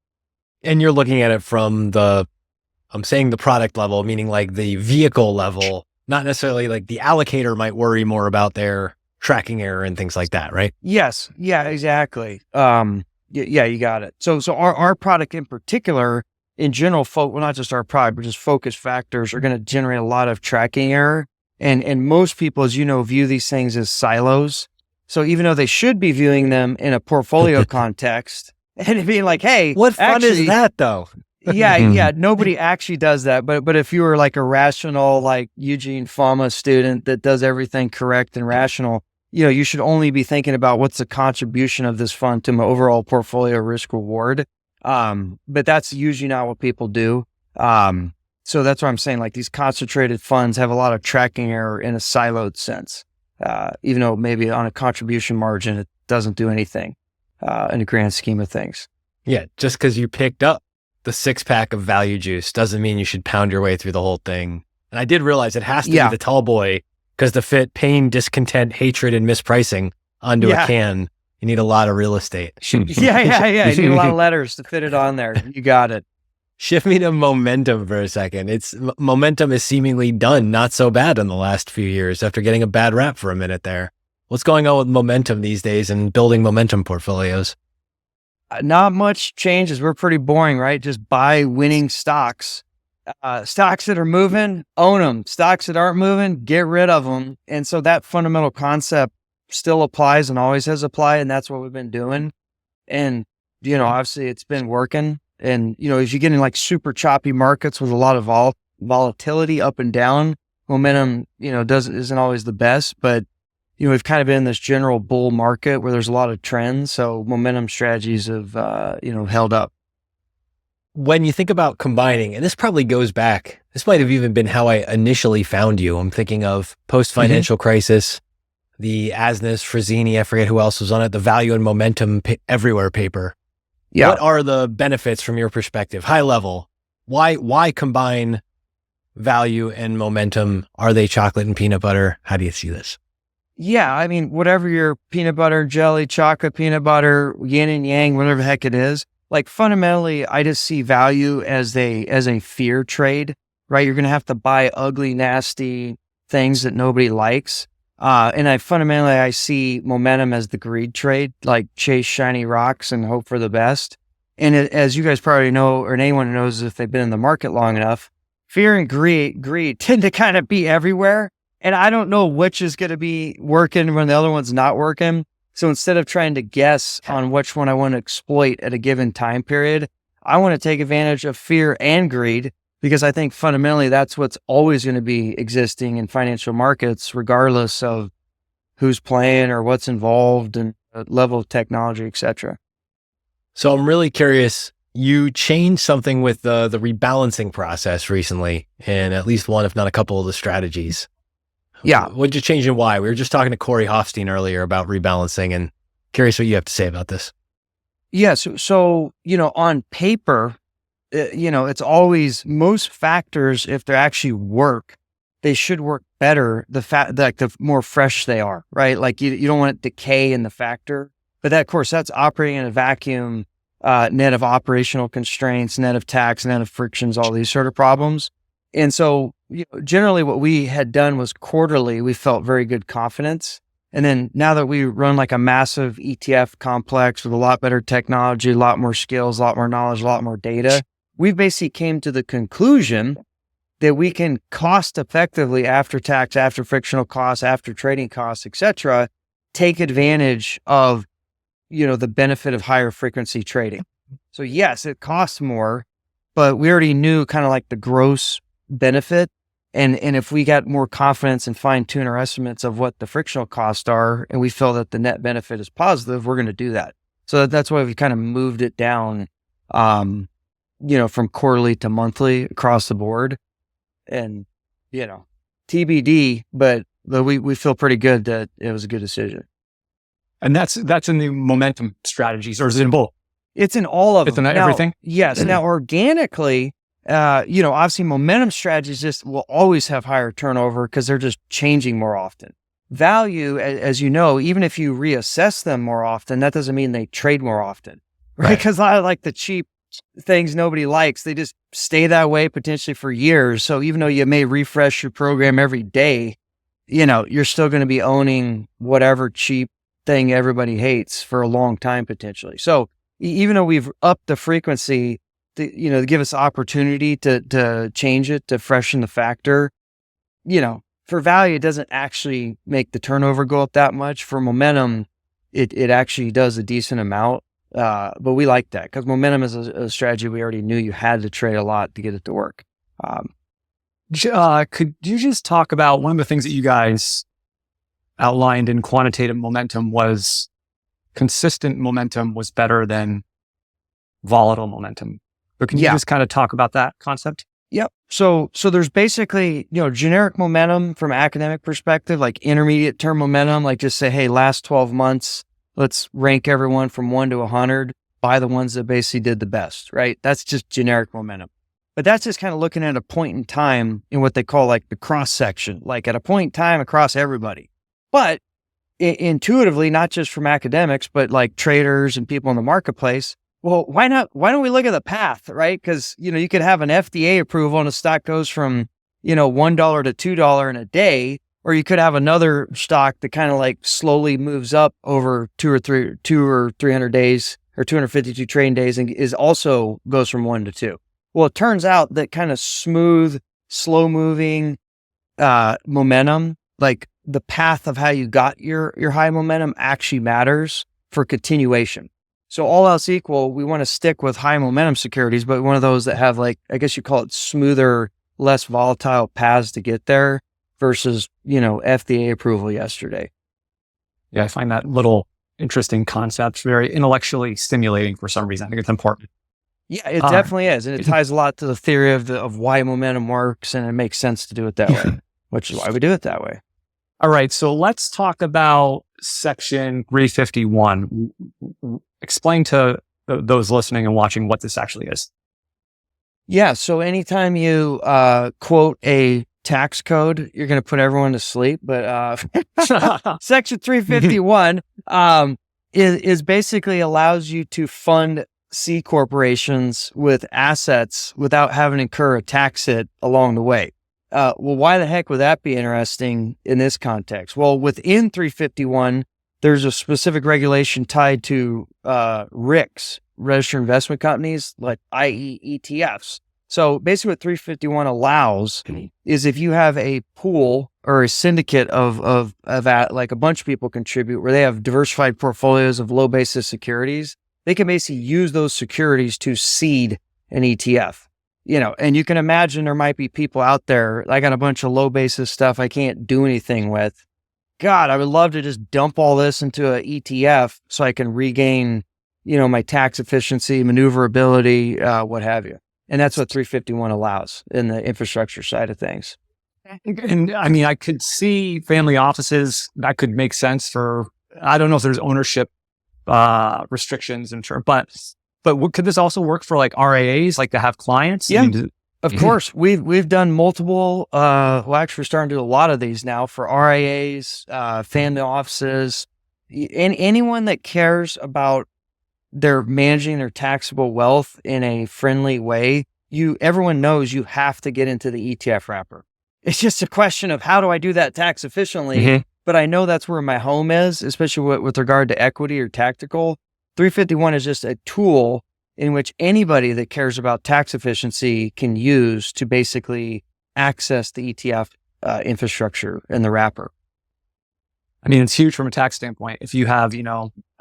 And you're looking at it from I'm saying the product level, meaning like the vehicle level, not necessarily like the allocator might worry more about their tracking error and things like that, right? Yes. Yeah, exactly. Yeah, you got it. So our product in particular, in general, well, not just our product, but just focus factors are going to generate a lot of tracking error. And most people, as you know, view these things as silos. So even though they should be viewing them in a portfolio context and being like, hey, what fun is that though? Yeah. Nobody actually does that. But if you were like a rational, like Eugene Fama student that does everything correct and rational, you should only be thinking about what's the contribution of this fund to my overall portfolio risk reward. But that's usually not what people do. So that's what I'm saying. Like these concentrated funds have a lot of tracking error in a siloed sense, even though maybe on a contribution margin, it doesn't do anything, in the grand scheme of things. Yeah. Just because you picked up the 6-pack of value juice doesn't mean you should pound your way through the whole thing. And I did realize it has to be the tall boy because to fit pain, discontent, hatred, and mispricing onto a can, you need a lot of real estate. Yeah. You need a lot of letters to fit it on there. You got it. Shift me to momentum for a second. Momentum is seemingly done not so bad in the last few years after getting a bad rap for a minute there. What's going on with momentum these days and building momentum portfolios? Not much changes. We're pretty boring, right? Just buy winning stocks. Stocks that are moving, own them. Stocks that aren't moving, get rid of them. And so that fundamental concept still applies and always has applied. And that's what we've been doing. And, obviously it's been working. And, if you get in like super choppy markets with a lot of volatility up and down, momentum, isn't always the best, but we've kind of been in this general bull market where there's a lot of trends. So momentum strategies have, held up. When you think about combining, and this probably goes back, this might have even been how I initially found you. I'm thinking of post-financial crisis, the Asness, Frazzini, I forget who else was on it, the Value and Momentum Everywhere paper. Yeah. What are the benefits from your perspective, high level? Why combine value and momentum? Are they chocolate and peanut butter? How do you see this? Yeah, I mean, whatever your peanut butter, jelly, chocolate, peanut butter, yin and yang, whatever the heck it is, like fundamentally, I just see value as a fear trade, right? You're going to have to buy ugly, nasty things that nobody likes. And I see momentum as the greed trade, like chase shiny rocks and hope for the best. And as you guys probably know, or anyone who knows if they've been in the market long enough, fear and greed tend to kind of be everywhere. And I don't know which is going to be working when the other one's not working. So instead of trying to guess on which one I want to exploit at a given time period, I want to take advantage of fear and greed because I think fundamentally that's what's always going to be existing in financial markets, regardless of who's playing or what's involved and level of technology, et cetera. So I'm really curious. You changed something with the rebalancing process recently in at least one, if not a couple of the strategies. Yeah. What'd you change and why? We were just talking to Corey Hofstein earlier about rebalancing and curious what you have to say about this. Yeah. So on paper, it's always most factors, if they actually work, they should work better. The more fresh they are, right? Like you don't want it to decay in the factor, but that, of course, that's operating in a vacuum, net of operational constraints, net of tax, net of frictions, all these sort of problems. And so generally what we had done was quarterly, we felt very good confidence. And then now that we run like a massive ETF complex with a lot better technology, a lot more skills, a lot more knowledge, a lot more data, we've basically came to the conclusion that we can cost effectively after tax, after frictional costs, after trading costs, et cetera, take advantage of, the benefit of higher frequency trading. So yes, it costs more, but we already knew kind of like the gross benefit. And if we got more confidence and fine tune our estimates of what the frictional costs are, and we feel that the net benefit is positive, we're going to do that. So that's why we kind of moved it down, from quarterly to monthly across the board. And, TBD, but we feel pretty good that it was a good decision. And that's in the momentum strategies, or is it in both? It's in all of them. It's in everything? Yes. Now, organically, obviously momentum strategies just will always have higher turnover because they're just changing more often. Value, as you know, even if you reassess them more often, that doesn't mean they trade more often, right? Because I like the cheap things nobody likes. They just stay that way potentially for years. So even though you may refresh your program every day, you're still going to be owning whatever cheap thing everybody hates for a long time potentially. So even though we've upped the frequency to give us opportunity to change it, to freshen the factor, for value, it doesn't actually make the turnover go up that much. For momentum, it actually does a decent amount. But we like that because momentum is a strategy we already knew you had to trade a lot to get it to work. Could you just talk about one of the things that you guys outlined in quantitative momentum was consistent momentum was better than volatile momentum. But can you just kind of talk about that concept? Yep. So there's basically, generic momentum from an academic perspective, like intermediate term momentum, like just say, hey, last 12 months, let's rank everyone from 1 to 100 by the ones that basically did the best, right? That's just generic momentum. But that's just kind of looking at a point in time in what they call like the cross section, like at a point in time across everybody. But intuitively, not just from academics, but like traders and people in the marketplace, well, why don't we look at the path, right? Because, you could have an FDA approval and a stock goes from, $1 to $2 in a day, or you could have another stock that kind of like slowly moves up over 2 or 300 days or 252 trading days and also goes from 1 to 2. Well, it turns out that kind of smooth, slow moving momentum, like the path of how you got your high momentum actually matters for continuation. So all else equal, we want to stick with high momentum securities, but one of those that have like, I guess you call it smoother, less volatile paths to get there versus, FDA approval yesterday. Yeah, I find that little interesting concept very intellectually stimulating for some reason. I think it's important. Yeah, it definitely is. And it ties a lot to the theory of why momentum works, and it makes sense to do it that way, which is why we do it that way. All right, so let's talk about section 351. Explain to those listening and watching what this actually is. Yeah, so anytime you quote a tax code, you're going to put everyone to sleep. But section 351 is basically allows you to fund C corporations with assets without having to incur a tax hit along the way. Well, why the heck would that be interesting in this context? Well, within 351, there's a specific regulation tied to RICs, registered investment companies, like i.e. ETFs. So basically what 351 allows is if you have a pool or a syndicate of like a bunch of people contribute where they have diversified portfolios of low basis securities, they can basically use those securities to seed an ETF. And you can imagine there might be people out there, I got a bunch of low basis stuff I can't do anything with. God, I would love to just dump all this into an ETF so I can regain, my tax efficiency, maneuverability, what have you. And that's what 351 allows in the infrastructure side of things. And I mean, I could see family offices that could make sense for, I don't know if there's ownership restrictions in terms, but could this also work for like RIAs, like to have clients? Yeah, of course. We've done multiple, actually we're starting to do a lot of these now for RIAs, family offices, and anyone that cares about their managing their taxable wealth in a friendly way. Everyone knows you have to get into the ETF wrapper. It's just a question of how do I do that tax efficiently? Mm-hmm. But I know that's where my home is, especially with regard to equity or tactical. 351 is just a tool in which anybody that cares about tax efficiency can use to basically access the ETF infrastructure and the wrapper. I mean, it's huge from a tax standpoint. If you have,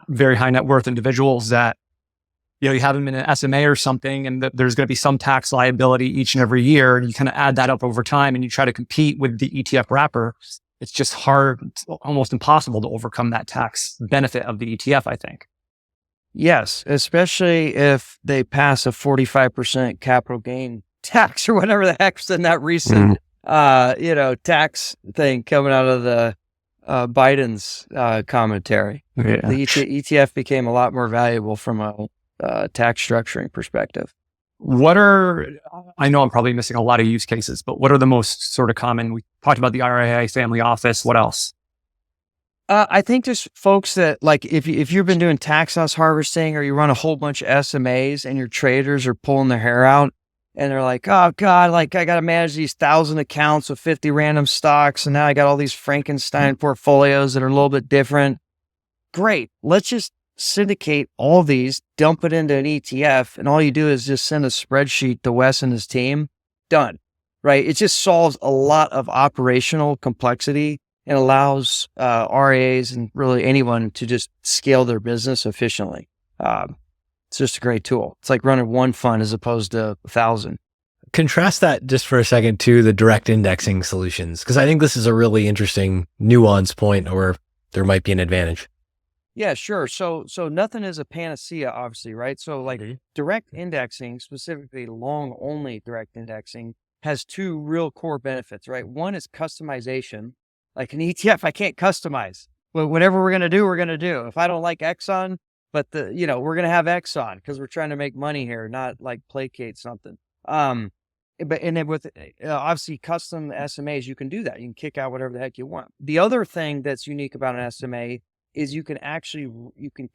very high net worth individuals that, you have them in an SMA or something, and there's going to be some tax liability each and every year, and you kind of add that up over time and you try to compete with the ETF wrapper, it's just hard, it's almost impossible to overcome that tax benefit of the ETF, I think. Yes, especially if they pass a 45% capital gain tax or whatever the heck's in that recent, tax thing coming out of the Biden's commentary. Yeah. The ETF became a lot more valuable from a tax structuring perspective. I know I'm probably missing a lot of use cases, but what are the most sort of common? We talked about the RIA, family office. What else? I think just folks that like, if you've been doing tax loss harvesting or you run a whole bunch of SMAs and your traders are pulling their hair out and they're like, oh God, like I got to manage these 1,000 accounts with 50 random stocks. And now I got all these Frankenstein portfolios that are a little bit different. Great. Let's just syndicate all these, dump it into an ETF. And all you do is just send a spreadsheet to Wes and his team. Done. Right. It just solves a lot of operational complexity and allows RIAs and really anyone to just scale their business efficiently. It's just a great tool. It's like running one fund as opposed to 1,000. Contrast that just for a second to the direct indexing solutions, because I think this is a really interesting nuance point where there might be an advantage. Yeah, sure. So nothing is a panacea, obviously, right? So like direct indexing, specifically long only direct indexing, has two real core benefits, right? One is customization. Like an ETF, I can't customize. Well, whatever we're going to do, we're going to do. If I don't like Exxon, but we're going to have Exxon because we're trying to make money here, not like placate something. But then with obviously custom SMAs, you can do that. You can kick out whatever the heck you want. The other thing that's unique about an SMA is you can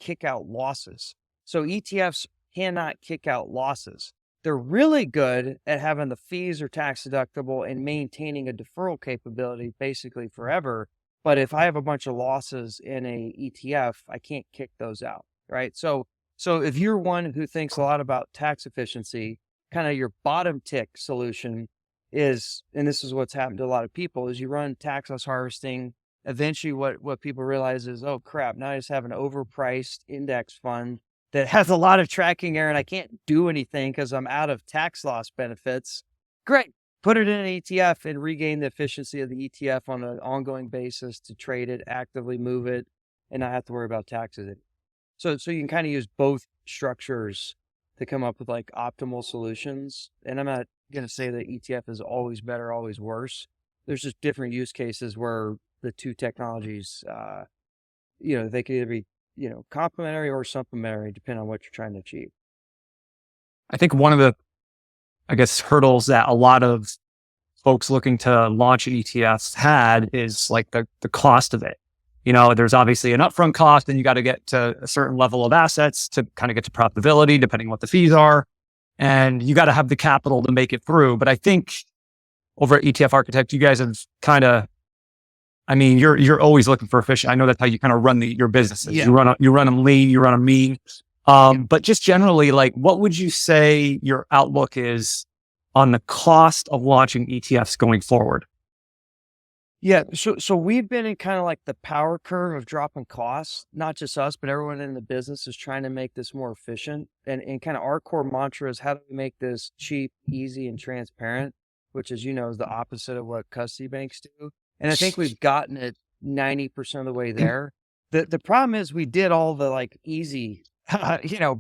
kick out losses. So ETFs cannot kick out losses. They're really good at having the fees are tax deductible and maintaining a deferral capability basically forever. But if I have a bunch of losses in a ETF, I can't kick those out, right? So if you're one who thinks a lot about tax efficiency, kind of your bottom tick solution is, and this is what's happened to a lot of people, is you run tax loss harvesting. Eventually what people realize is, oh crap, now I just have an overpriced index fund that has a lot of tracking error and I can't do anything because I'm out of tax loss benefits. Great. Put it in an ETF and regain the efficiency of the ETF on an ongoing basis to trade it, actively move it, and not have to worry about taxes. So you can kind of use both structures to come up with like optimal solutions. And I'm not going to say that ETF is always better, always worse. There's just different use cases where the two technologies, they could either be complementary or supplementary, depending on what you're trying to achieve. I think one of the, hurdles that a lot of folks looking to launch an ETF had is like the cost of it. There's obviously an upfront cost and you got to get to a certain level of assets to kind of get to profitability, depending on what the fees are. And you got to have the capital to make it through. But I think over at ETF Architect, you guys have you're always looking for efficient. I know that's how you kind of run your businesses. Yeah. You run them lean, you run them mean. But just generally, like, what would you say your outlook is on the cost of launching ETFs going forward? Yeah. So we've been in kind of like the power curve of dropping costs, not just us, but everyone in the business is trying to make this more efficient. And kind of our core mantra is how do we make this cheap, easy, and transparent, which is the opposite of what custody banks do. And I think we've gotten it 90% of the way there. The problem is we did all the like easy,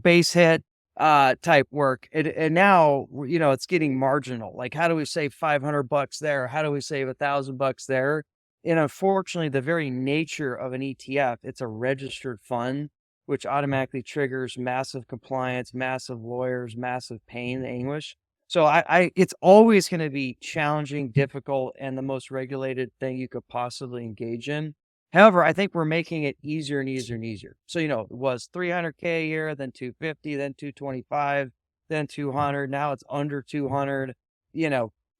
base hit type work. And now, it's getting marginal. Like, how do we save $500 there? How do we save $1,000 there? And unfortunately, the very nature of an ETF, it's a registered fund, which automatically triggers massive compliance, massive lawyers, massive pain and anguish. So it's always going to be challenging, difficult, and the most regulated thing you could possibly engage in. However, I think we're making it easier and easier and easier. So, it was $300K a year, then $250, then $225, then $200. Now it's under $200.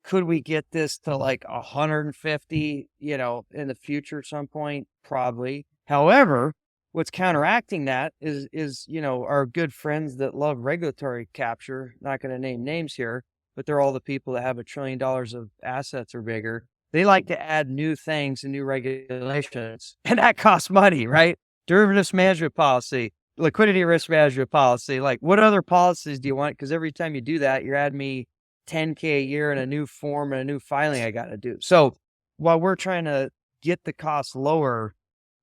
Could we get this to like $150, in the future at some point? Probably. However, What's counteracting that is, you know, our good friends that love regulatory capture, not going to name names here, but they're all the people that have $1 trillion of assets or bigger. They like to add new things and new regulations, and that costs money, right? Derivatives management policy, liquidity risk management policy. Like, what other policies do you want? Because every time you do that, you're adding me $10K a year in a new form and a new filing I got to do. So while we're trying to get the costs lower,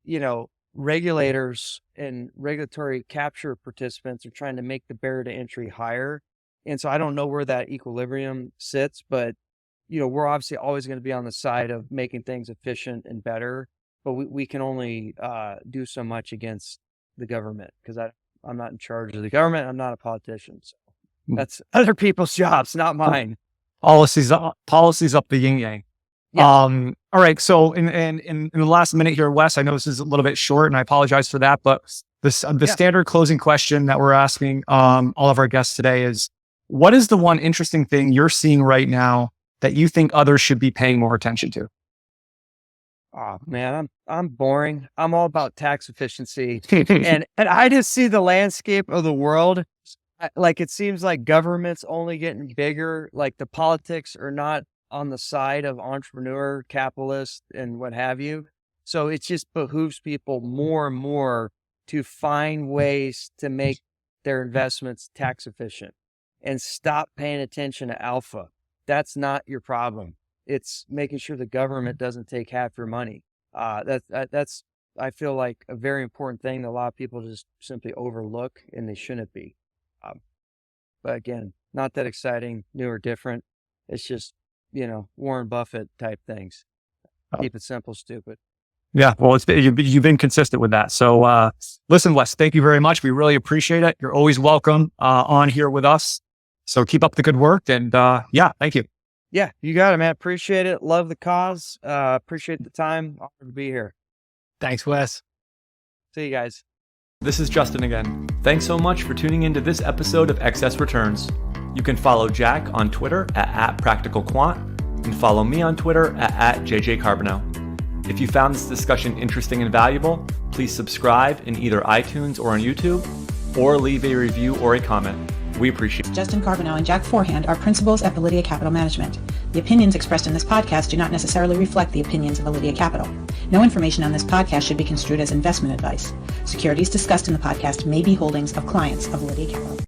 you know, regulators and regulatory capture participants are trying to make the barrier to entry higher. And so I don't know where that equilibrium sits, but, you know, we're obviously always going to be on the side of making things efficient and better, but we can only do so much against the government, because I'm not in charge of the government. I'm not a politician. So that's other people's jobs, not mine. Policies up the yin yang. Yeah. All right. So in the last minute here, Wes, I know this is a little bit short and I apologize for that, but the standard closing question that we're asking all of our guests today is, what is the one interesting thing you're seeing right now that you think others should be paying more attention to? Oh man, I'm boring. I'm all about tax efficiency. and I just see the landscape of the world. Like, it seems like government's only getting bigger. Like, the politics are not on the side of entrepreneur, capitalist, and what have you. So it just behooves people more and more to find ways to make their investments tax efficient and stop paying attention to alpha. That's not your problem. It's making sure the government doesn't take half your money. That's I feel like a very important thing that a lot of people just simply overlook, and they shouldn't be. But again, not that exciting, new or different. It's just, you know, Warren Buffett type things. Keep it simple, stupid. Yeah, well, you've been consistent with that. So listen, Wes, thank you very much. We really appreciate it. You're always welcome on here with us. So keep up the good work. And yeah, thank you. Yeah, you got it, man. Appreciate it. Love the cause. Appreciate the time. Honored to be here. Thanks, Wes. See you guys. This is Justin again. Thanks so much for tuning into this episode of Excess Returns. You can follow Jack on Twitter at @PracticalQuant and follow me on Twitter at JJCarbonneau. If you found this discussion interesting and valuable, please subscribe in either iTunes or on YouTube, or leave a review or a comment. We appreciate it. Justin Carbonneau and Jack Forehand are principals at Validia Capital Management. The opinions expressed in this podcast do not necessarily reflect the opinions of Validia Capital. No information on this podcast should be construed as investment advice. Securities discussed in the podcast may be holdings of clients of Validia Capital.